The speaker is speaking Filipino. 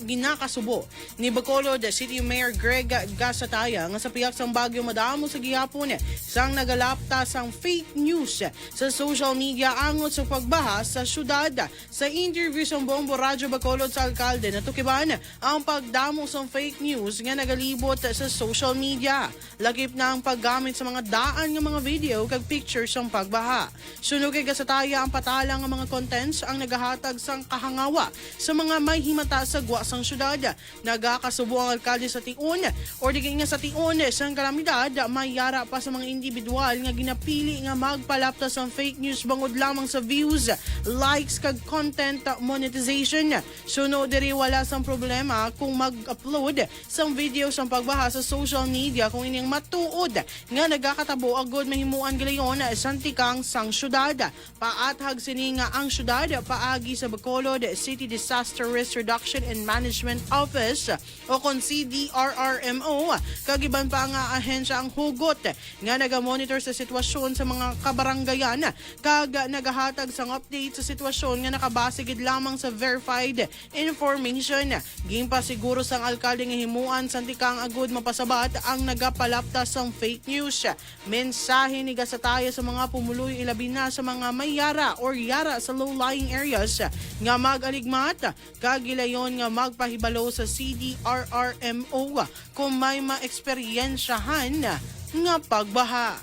ginakasubo ni Bacolod City Mayor Greg Gasataya nga sa piyak sang Bagyo madamo sa gihapon sang nagalapta sang fake news sa social media angot sa pagbaha sa syudad. Sa interview sa Bombo Radyo Bacolod sa alkalde natukiban ang pagdamo sang fake news nga nagalibot sa social media. Lakip na ang paggamit sa mga daan nga mga video kag pictures sang pagbaha. Sunog kay Gasataya ang patala nga mga contents ang nagahatag sang kahangawa sa mga may himata sa gwa sang syudad. Nagakasubo ang alkalde sa Tion o digin nga sa Tion sang kalamidad may yara pa sa mga individual nga ginapili nga magpalapta sang fake news bangod lamang sa views, likes kag content monetization. Suno diri wala sang problema kung mag-upload sang video sang pagbaha sa social media kung ining matuod nga nagakatabo agod mahimuan galayon sang tikang sang syudad. Paathag sini nga ang syudad paagi sa Bacolod City Disaster Risk Reduction and Management Office o kon CDRRMO kagiban pa nga ahensya ang hugot nga nagamonitor sa sitwasyon sa mga kabaranggayan kag nagahatag sang update sa sitwasyon nga nakabase gid lamang sa verified information. Gimpa siguro sang alkalde nga himuan sang tikang agud mapasabat ang nagapalapta sang fake news. Mensahe ni Gasataya sa mga pumuloy ilabi na sa mga may yara or yara sa low-lying areas nga mag-aligmat kagilayon nga magpahibalo sa CDRRMO kung may maeksperiensyahan nga pagbaha.